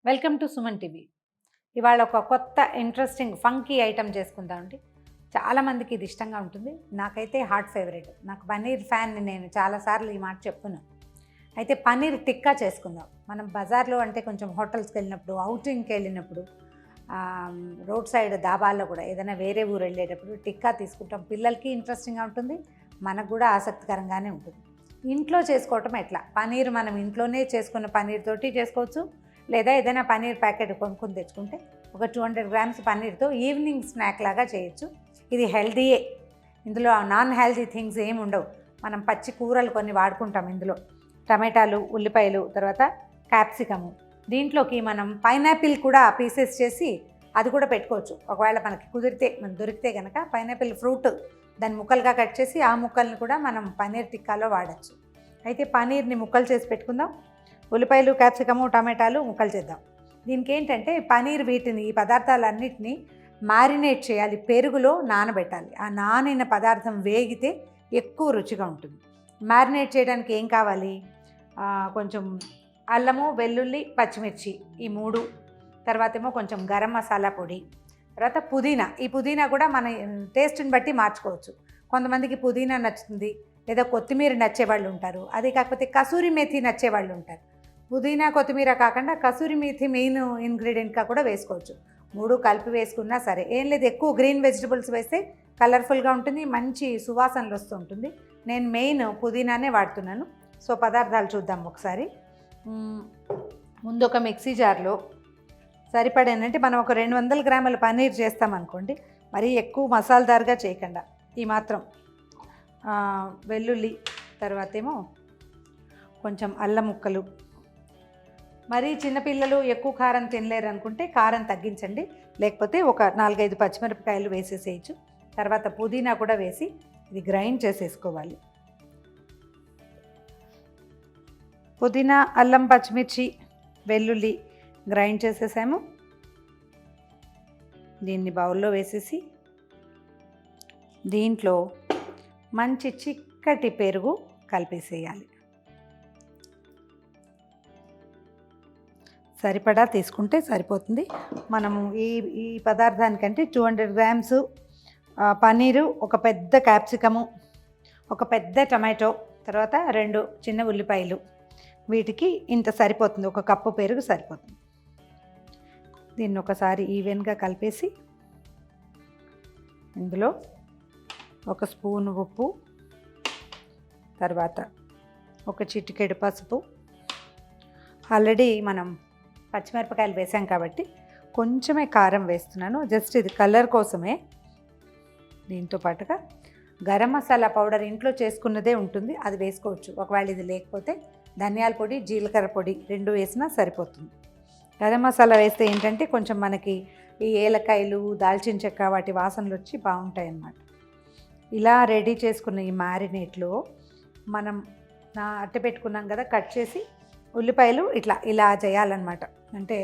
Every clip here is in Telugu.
Welcome to Suman TV. ఇవాళ ఒక కొత్త ఇంట్రెస్టింగ్ ఫంకీ ఐటమ్ చేసుకుందామండి. చాలామందికి ఇది ఇష్టంగా ఉంటుంది. నాకైతే హార్ట్ ఫేవరెట్. నాకు పన్నీర్ ఫ్యాన్ని, నేను చాలాసార్లు ఈ మాట చెప్పును. అయితే పన్నీర్ టిక్కా చేసుకుందాం. మనం బజార్లో అంటే కొంచెం హోటల్స్కి వెళ్ళినప్పుడు, అవుటింగ్కి వెళ్ళినప్పుడు, రోడ్ సైడ్ దాబాల్లో కూడా ఏదైనా వేరే ఊరు వెళ్ళేటప్పుడు టిక్కా తీసుకుంటాం. పిల్లలకి ఇంట్రెస్టింగ్గా ఉంటుంది, మనకు కూడా ఆసక్తికరంగానే ఉంటుంది. ఇంట్లో చేసుకోవటం ఎట్లా? పన్నీర్ మనం ఇంట్లోనే చేసుకున్న పన్నీర్ తోటి చేసుకోవచ్చు, లేదా ఏదైనా పన్నీర్ ప్యాకెట్ కొనుక్కొని తెచ్చుకుంటే ఒక 200 గ్రామ్స్ పన్నీర్తో ఈవినింగ్ స్నాక్ లాగా చేయొచ్చు. ఇది హెల్దీయే, ఇందులో నాన్ హెల్దీ థింగ్స్ ఏమి ఉండవు. మనం పచ్చి కూరలు కొన్ని వాడుకుంటాం ఇందులో, టమాటాలు, ఉల్లిపాయలు, తర్వాత క్యాప్సికము. దీంట్లోకి మనం పైనాపిల్ కూడా పీసెస్ చేసి అది కూడా పెట్టుకోవచ్చు. ఒకవేళ మనకి కుదిరితే, మనకు దొరికితే కనుక పైనాపిల్ ఫ్రూట్ దాన్ని ముక్కలుగా కట్ చేసి ఆ ముక్కల్ని కూడా మనం పన్నీర్ టిక్కాలో వాడచ్చు. అయితే పన్నీర్ని ముక్కలు చేసి పెట్టుకుందాం. ఉల్లిపాయలు, క్యాప్సికము, టమాటాలు ముక్కలు చేద్దాం. దీనికి ఏంటంటే పన్నీర్, వీటిని, ఈ పదార్థాలన్నింటినీ మ్యారినేట్ చేయాలి, పెరుగులో నానబెట్టాలి. ఆ నానిన పదార్థం వేగితే ఎక్కువ రుచిగా ఉంటుంది. మ్యారినేట్ చేయడానికి ఏం కావాలి? కొంచెం అల్లము, వెల్లుల్లి, పచ్చిమిర్చి, ఈ 3. తర్వాత ఏమో కొంచెం గరం మసాలా పొడి, తర్వాత పుదీనా. ఈ పుదీనా కూడా మన టేస్ట్ని బట్టి మార్చుకోవచ్చు. కొంతమందికి పుదీనా నచ్చుతుంది, లేదా కొత్తిమీర నచ్చేవాళ్ళు ఉంటారు. అది కాకపోతే కసూరి మేథి నచ్చేవాళ్ళు ఉంటారు. పుదీనా, కొత్తిమీర కాకుండా కసూరి మేథి మెయిన్ ఇంగ్రీడియంట్గా కూడా వేసుకోవచ్చు. 3 కలిపి వేసుకున్నా సరే ఏం లేదు. ఎక్కువ గ్రీన్ వెజిటబుల్స్ వేస్తే కలర్ఫుల్గా ఉంటుంది, మంచి సువాసనలు వస్తూ ఉంటుంది. నేను మెయిన్ పుదీనానే వాడుతున్నాను. సో పదార్థాలు చూద్దాం ఒకసారి. ముందు ఒక మిక్సీ జార్లో సరిపడేనంటే, మనం ఒక 200 గ్రాముల పన్నీర్ చేస్తామనుకోండి, మరీ ఎక్కువ మసాలాదారుగా చేయకుండా ఈ మాత్రం వెల్లుల్లి, తర్వాత ఏమో కొంచెం అల్లం ముక్కలు. మరీ చిన్నపిల్లలు ఎక్కువ కారం తినలేరు అనుకుంటే కారం తగ్గించండి, లేకపోతే ఒక 4-5 పచ్చిమిరపకాయలు వేసేసేయచ్చు. తర్వాత పుదీనా కూడా వేసి ఇది గ్రైండ్ చేసేసుకోవాలి. పుదీనా, అల్లం, పచ్చిమిర్చి, వెల్లుల్లి గ్రైండ్ చేసేసాము. దీన్ని బౌల్లో వేసేసి దీంట్లో మంచి చిక్కటి పెరుగు కలిపేసేయాలి. సరిపడా తీసుకుంటే సరిపోతుంది. మనము ఈ పదార్థానికంటే 200 గ్రామ్స్ పన్నీరు, ఒక పెద్ద క్యాప్సికము, ఒక పెద్ద టమాటో, తర్వాత 2 చిన్న ఉల్లిపాయలు, వీటికి ఇంత సరిపోతుంది. 1 కప్పు పెరుగు సరిపోతుంది. దీన్ని ఒకసారి ఈవెన్గా కలిపేసి ఇందులో 1 స్పూను ఉప్పు, తర్వాత 1 చిటికెడు పసుపు. ఆల్రెడీ మనం పచ్చిమిరపకాయలు వేసాం కాబట్టి కొంచెమే కారం వేస్తున్నాను, జస్ట్ ఇది కలర్ కోసమే. దీంతో పాటుగా గరం మసాలా పౌడర్ ఇంట్లో చేసుకున్నదే ఉంటుంది, అది వేసుకోవచ్చు. ఒకవేళ ఇది లేకపోతే ధనియాల పొడి, జీలకర్ర పొడి 2 వేసినా సరిపోతుంది. గరం మసాలా వేస్తే ఏంటంటే కొంచెం మనకి ఈ ఏలకాయలు, దాల్చిన చెక్క, వాటి వాసనలు వచ్చి బాగుంటాయి అన్నమాట. ఇలా రెడీ చేసుకున్న ఈ మ్యారినేట్లో మనం అట్ట పెట్టుకున్నాం కదా, కట్ చేసి ఉల్లిపాయలు ఇలా చేయాలన్నమాట. అంటే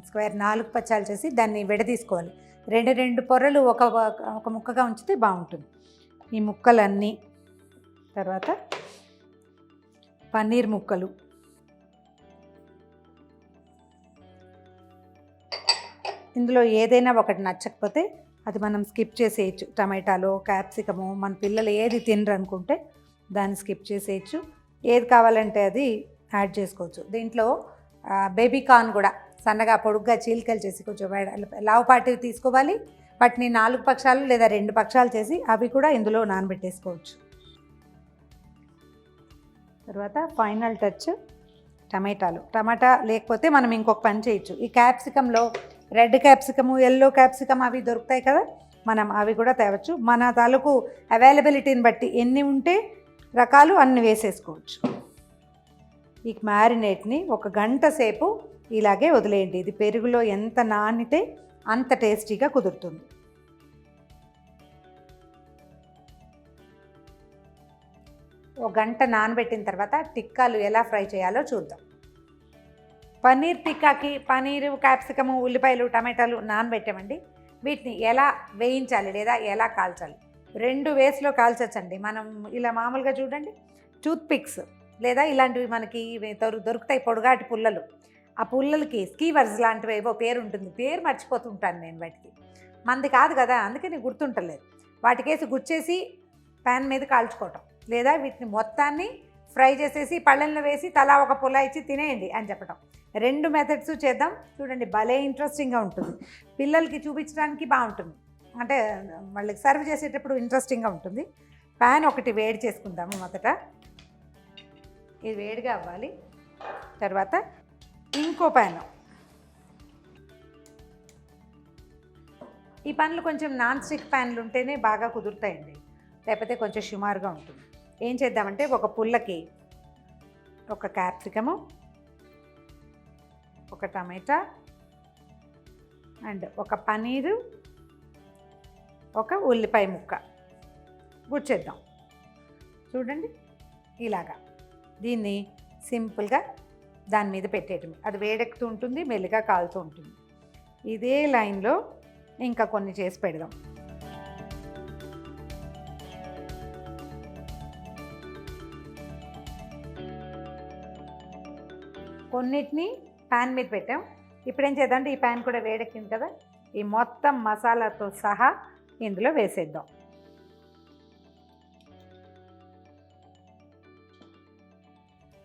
స్క్వేర్ 4 పచ్చాలు చేసి దాన్ని విడదీసుకోవాలి. 2 పొరలు ఒక ముక్కగా ఉంచితే బాగుంటుంది. ఈ ముక్కలన్నీ, తర్వాత పన్నీర్ ముక్కలు, ఇందులో ఏదైనా ఒకటి నచ్చకపోతే అది మనం స్కిప్ చేసేయచ్చు. టమాటాలో, క్యాప్సికము, మన పిల్లలు ఏది తినరు అనుకుంటే దాన్ని స్కిప్ చేసేయచ్చు. ఏది కావాలంటే అది యాడ్ చేసుకోవచ్చు. దీంట్లో బేబీ కార్న్ కూడా సన్నగా పొడుగ్గా చీలికలు చేసి కొంచెం లావుపాటివి తీసుకోవాలి. వాటిని 4 పక్షాలు లేదా 2 పక్షాలు చేసి అవి కూడా ఇందులో నానబెట్టేసుకోవచ్చు. తర్వాత ఫైనల్ టచ్ టమాటా లేకపోతే మనం ఇంకొక పని చేయొచ్చు. ఈ క్యాప్సికంలో రెడ్ క్యాప్సికము, ఎల్లో క్యాప్సికమ్ అవి దొరుకుతాయి కదా, మనం అవి కూడా తేవచ్చు. మన తాలూకు అవైలబిలిటీని బట్టి ఎన్ని ఉంటే రకాలు అన్ని వేసేసుకోవచ్చు. ఈ మ్యారినేట్ని 1 గంట సేపు ఇలాగే వదిలేయండి. ఇది పెరుగులో ఎంత నానితే అంత టేస్టీగా కుదురుతుంది. ఒక గంట నానబెట్టిన తర్వాత టిక్కాలు ఎలా ఫ్రై చేయాలో చూద్దాం. పన్నీర్ టిక్కాకి పన్నీరు, క్యాప్సికము, ఉల్లిపాయలు, టమాటాలు నానబెట్టామండి. వీటిని ఎలా వేయించాలి లేదా ఎలా కాల్చాలి? 2 వేస్లో కాల్చచ్చండి. మనం ఇలా మామూలుగా చూడండి, టూత్ పిక్స్ లేదా ఇలాంటివి మనకి దొరుకుతాయి, పొడుగాటి పుల్లలు, ఆ పుల్లలకి స్కీవర్స్ లాంటివి ఏవో పేరు ఉంటుంది, పేరు మర్చిపోతుంటాను నేను వాటికి. మంది కాదు కదా, అందుకని గుర్తుంటలేదు. వాటికేసి గుచ్చేసి ప్యాన్ మీద కాల్చుకోవటం, లేదా వీటిని మొత్తాన్ని ఫ్రై చేసేసి పళ్ళెంలో వేసి తలా ఒక పుల్ల ఇచ్చి తినేయండి అని చెప్పటం. 2 మెథడ్స్ చేద్దాం చూడండి, భలే ఇంట్రెస్టింగ్గా ఉంటుంది. పిల్లలకి చూపించడానికి బాగుంటుంది, అంటే వాళ్ళకి సర్వ్ చేసేటప్పుడు ఇంట్రెస్టింగ్గా ఉంటుంది. ప్యాన్ ఒకటి వేడి చేసుకుందాము మొదట. ఇది వేడిగా అవ్వాలి. తర్వాత ఇంకో ప్యాన్. ఈ పనులు కొంచెం నాన్ స్టిక్ ప్యాన్లు ఉంటేనే బాగా కుదురుతాయండి, లేకపోతే కొంచెం సుమారుగా ఉంటుంది. ఏం చేద్దామంటే ఒక పుల్లకి ఒక క్యాప్సికము, ఒక టమాటా అండ్ ఒక పనీరు, ఒక ఉల్లిపాయ ముక్క గుచ్చేద్దాం. చూడండి ఇలాగా. దీన్ని సింపుల్గా దాని మీద పెట్టేయటమే, అది వేడెక్కుతూ ఉంటుంది, మెల్లిగా కాలుతూ ఉంటుంది. ఇదే లైన్లో ఇంకా కొన్ని చేసి పెడదాం. కొన్నిటిని ప్యాన్ మీద పెట్టాం. ఇప్పుడు ఏం చేద్దామంటే ఈ ప్యాన్ కూడా వేడెక్కింది కదా, ఈ మొత్తం మసాలాతో సహా ఇందులో వేసేద్దాం.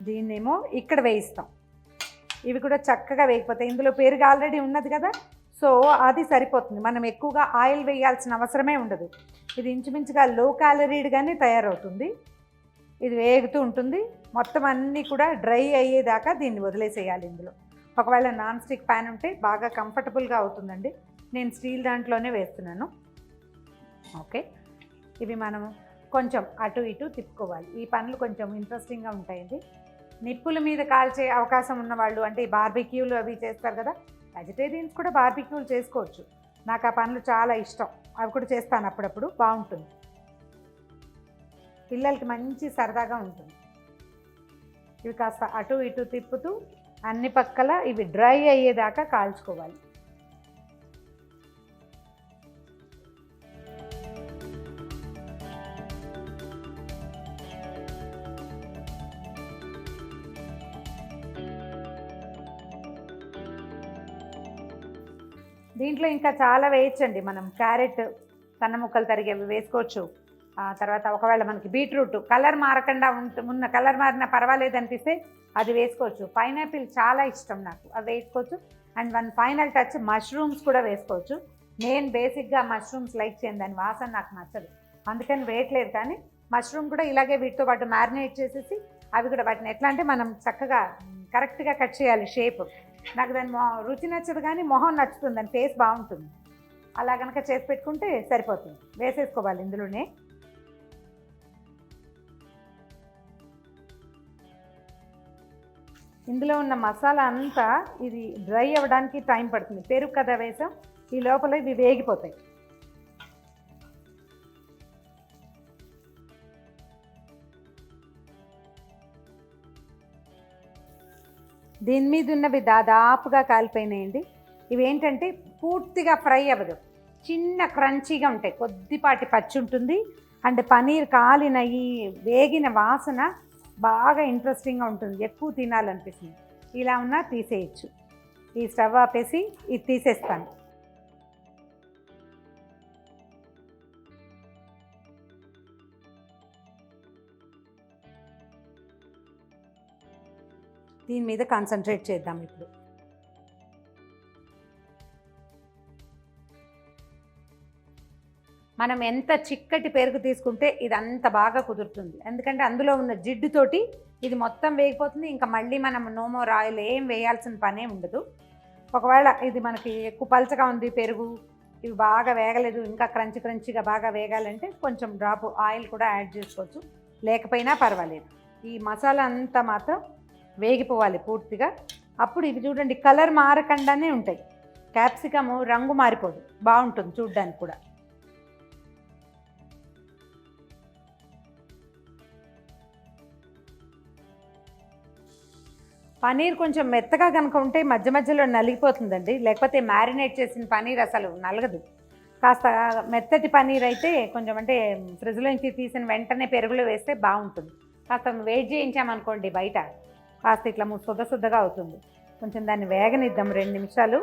దీన్నేమో ఇక్కడ వేయిస్తాం. ఇవి కూడా చక్కగా వేగిపోతాయి. ఇందులో పెరుగు ఆల్రెడీ ఉన్నది కదా, సో అది సరిపోతుంది. మనం ఎక్కువగా ఆయిల్ వేయాల్సిన అవసరమే ఉండదు. ఇది ఇంచుమించుగా లో క్యాలరీడ్గానే తయారవుతుంది. ఇది వేగుతూ ఉంటుంది. మొత్తం అన్నీ కూడా డ్రై అయ్యేదాకా దీన్ని వదిలేసేయాలి. ఇందులో ఒకవేళ నాన్ స్టిక్ ప్యాన్ ఉంటే బాగా కంఫర్టబుల్గా అవుతుందండి. నేను స్టీల్ దాంట్లోనే వేస్తున్నాను. ఓకే, ఇవి మనం కొంచెం అటు ఇటు తిప్పుకోవాలి. ఈ పనులు కొంచెం ఇంట్రెస్టింగ్గా ఉంటాయండి. నిప్పుల మీద కాల్చే అవకాశం ఉన్నవాళ్ళు, అంటే ఈ బార్బిక్యూలు అవి చేస్తారు కదా, వెజిటేరియన్స్ కూడా బార్బిక్యూలు చేసుకోవచ్చు. నాకు ఆ పనులు చాలా ఇష్టం, అవి కూడా చేస్తాను అప్పుడప్పుడు, బాగుంటుంది. పిల్లలకి మంచి సరదాగా ఉంటుంది. ఇవి కాస్త అటు ఇటు తిప్పుతూ అన్ని పక్కల ఇవి డ్రై అయ్యేదాకా కాల్చుకోవాలి. దీంట్లో ఇంకా చాలా వేయచ్చండి. మనం క్యారెట్ సన్న ముక్కలు తరిగేవి వేసుకోవచ్చు. తర్వాత ఒకవేళ మనకి బీట్రూట్ కలర్ మారకుండా ఉన్న కలర్ మారినా పర్వాలేదు అనిపిస్తే అది వేసుకోవచ్చు. పైనాపిల్ చాలా ఇష్టం నాకు, అవి వేసుకోవచ్చు. And one final touch mushrooms కూడా వేసుకోవచ్చు. నేను బేసిక్గా మష్రూమ్స్ లైక్ చేయను, దాని వాసన నాకు నచ్చదు, అందుకని వేయట్లేదు. కానీ మష్రూమ్ కూడా ఇలాగే వీటితో పాటు మ్యారినేట్ చేసేసి అవి కూడా వాటిని ఎట్లా అంటే మనం చక్కగా కరెక్ట్గా కట్ చేయాలి షేప్. నాకు దాని రుచి నచ్చదు కానీ మొహం నచ్చుతుంది, దాని ఫేస్ బాగుంటుంది. అలా కనుక చేసి పెట్టుకుంటే సరిపోతుంది. వేసేసుకోవాలి ఇందులోనే. ఇందులో ఉన్న మసాలా అంతా ఇది డ్రై అవ్వడానికి టైం పడుతుంది. పెరుగు కదా వేసాం, ఈ లోపల ఇవి వేగిపోతాయి. దీని మీద ఉన్నవి దాదాపుగా కాలిపోయినాయండి. ఇవి ఏంటంటే పూర్తిగా ఫ్రై అవ్వదు, చిన్న క్రంచీగా ఉంటాయి, కొద్దిపాటి పచ్చి ఉంటుంది. అండ్ పనీర్ కాలిన ఈ వేగిన వాసన బాగా ఇంట్రెస్టింగ్గా ఉంటుంది, ఎక్కువ తినాలనిపిస్తుంది. ఇలా ఉన్నా తీసేయచ్చు. ఈ స్టవ్ ఆపేసి ఇది తీసేస్తాను. దీని మీద కాన్సన్ట్రేట్ చేద్దాం ఇప్పుడు. మనం ఎంత చిక్కటి పెరుగు తీసుకుంటే ఇది అంత బాగా కుదురుతుంది. ఎందుకంటే అందులో ఉన్న జిడ్డుతోటి ఇది మొత్తం వేగిపోతుంది. ఇంకా మళ్ళీ మనం నోమోర్ ఆయిల్ ఏం వేయాల్సిన పనే ఉండదు. ఒకవేళ ఇది మనకి ఎక్కువ పలచగా ఉంది పెరుగు, ఇవి బాగా వేగలేదు, ఇంకా క్రంచిగా బాగా వేగాలంటే కొంచెం డ్రాప్ ఆయిల్ కూడా యాడ్ చేసుకోవచ్చు, లేకపోయినా పర్వాలేదు. ఈ మసాలా అంతా మాత్రం వేగిపోవాలి పూర్తిగా. అప్పుడు ఇవి చూడండి కలర్ మారకుండానే ఉంటాయి. క్యాప్సికము రంగు మారిపోదు, బాగుంటుంది చూడ్డానికి కూడా. పనీర్ కొంచెం మెత్తగా కనుక ఉంటే మధ్య మధ్యలో నలిగిపోతుందండి, లేకపోతే మ్యారినేట్ చేసిన పనీర్ అసలు నలగదు. కాస్త మెత్తటి పనీర్ అయితే కొంచెం అంటే ఫ్రిడ్జ్లో నుంచి తీసిన వెంటనే పెరుగులో వేస్తే బాగుంటుంది. కాస్త వెయిట్ చేయించామనుకోండి బయట, కాస్త ఇట్లా శుద్ధగా అవుతుంది. కొంచెం దాన్ని వేగనిద్దాం 2 నిమిషాలు.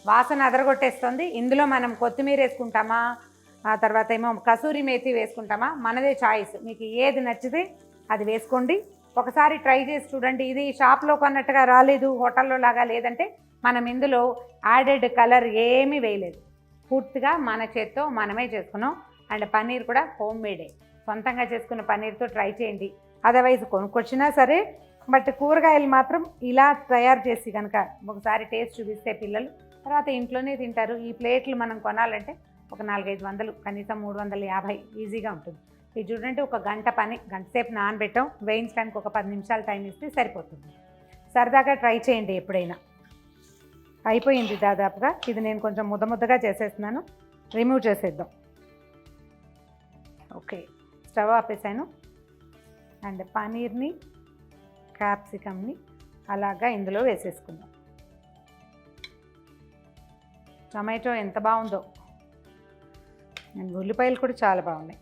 వాసన అదరగొట్టేస్తుంది. ఇందులో మనం కొత్తిమీర వేసుకుంటామా, ఆ తర్వాత ఏమో కసూరి మేతి వేసుకుంటామా, మనదే చాయిస్. మీకు ఏది నచ్చితే అది వేసుకోండి. ఒకసారి ట్రై చేసి చూడండి. ఇది షాప్లో కొన్నట్టుగా రాలేదు, హోటల్లో లాగా లేదంటే మనం ఇందులో యాడెడ్ కలర్ ఏమీ వేయలేదు. పూర్తిగా మన చేత్తో మనమే చేసుకున్నాం. అండ్ పన్నీర్ కూడా హోమ్ మేడే, సొంతంగా చేసుకున్న పన్నీర్తో ట్రై చేయండి. అదర్వైజ్ కొనుక్కొచ్చినా సరే, బట్ కూరగాయలు మాత్రం ఇలా తయారు చేసి కనుక ఒకసారి టేస్ట్ చూపిస్తే పిల్లలు తర్వాత ఇంట్లోనే తింటారు. ఈ ప్లేట్లు మనం కొనాలంటే ఒక 400-500, కనీసం 350 ఈజీగా ఉంటుంది. ఇది చూడండి, ఒక గంట పని, గంట సేపు నానబెట్టాం. వేయించడానికి ఒక 10 నిమిషాలు టైం ఇస్తే సరిపోతుంది. సరదాగా ట్రై చేయండి ఎప్పుడైనా. అయిపోయింది దాదాపుగా. ఇది నేను కొంచెం ముద్దగా చేసేస్తున్నాను. రిమూవ్ చేసేద్దాం. ఓకే, స్టవ్ ఆపేసాను. అండ్ పనీర్ని, క్యాప్సికమ్ని అలాగా ఇందులో వేసేసుకుందాం. టమాటో ఎంత బాగుందో, అండ్ ఉల్లిపాయలు కూడా చాలా బాగున్నాయి.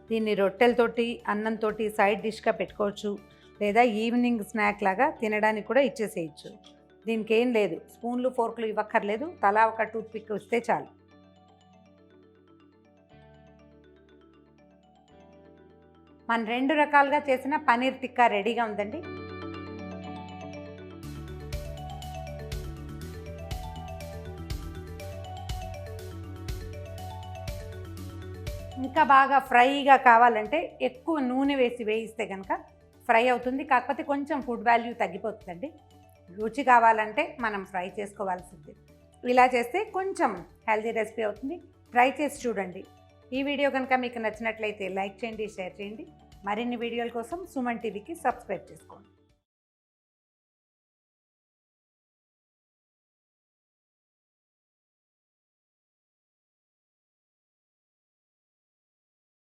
దీన్ని రొట్టెలతోటి, అన్నంతో సైడ్ డిష్గా పెట్టుకోవచ్చు, లేదా ఈవినింగ్ స్నాక్ లాగా తినడానికి కూడా ఇచ్చేసేయచ్చు. దీనికి ఏం లేదు, స్పూన్లు ఫోర్క్లు ఇవ్వక్కర్లేదు, తలా ఒక టూత్ పిక్ వస్తే చాలు. మన 2 రకాలుగా చేసిన పనీర్ టిక్కా రెడీగా ఉందండి. ఇంకా బాగా ఫ్రైగా కావాలంటే ఎక్కువ నూనె వేసి వేయిస్తే కనుక ఫ్రై అవుతుంది. కాకపోతే కొంచెం ఫుడ్ వాల్యూ తగ్గిపోతుందండి. రుచి కావాలంటే మనం ఫ్రై చేసుకోవాల్సింది. ఇలా చేస్తే కొంచెం హెల్తీ రెసిపీ అవుతుంది. ట్రై చేసి చూడండి. ఈ వీడియో కనుక మీకు నచ్చినట్లయితే లైక్ చేయండి, షేర్ చేయండి. మరిన్ని వీడియోల కోసం సుమన్ టీవీకి సబ్స్క్రైబ్ చేసుకోండి.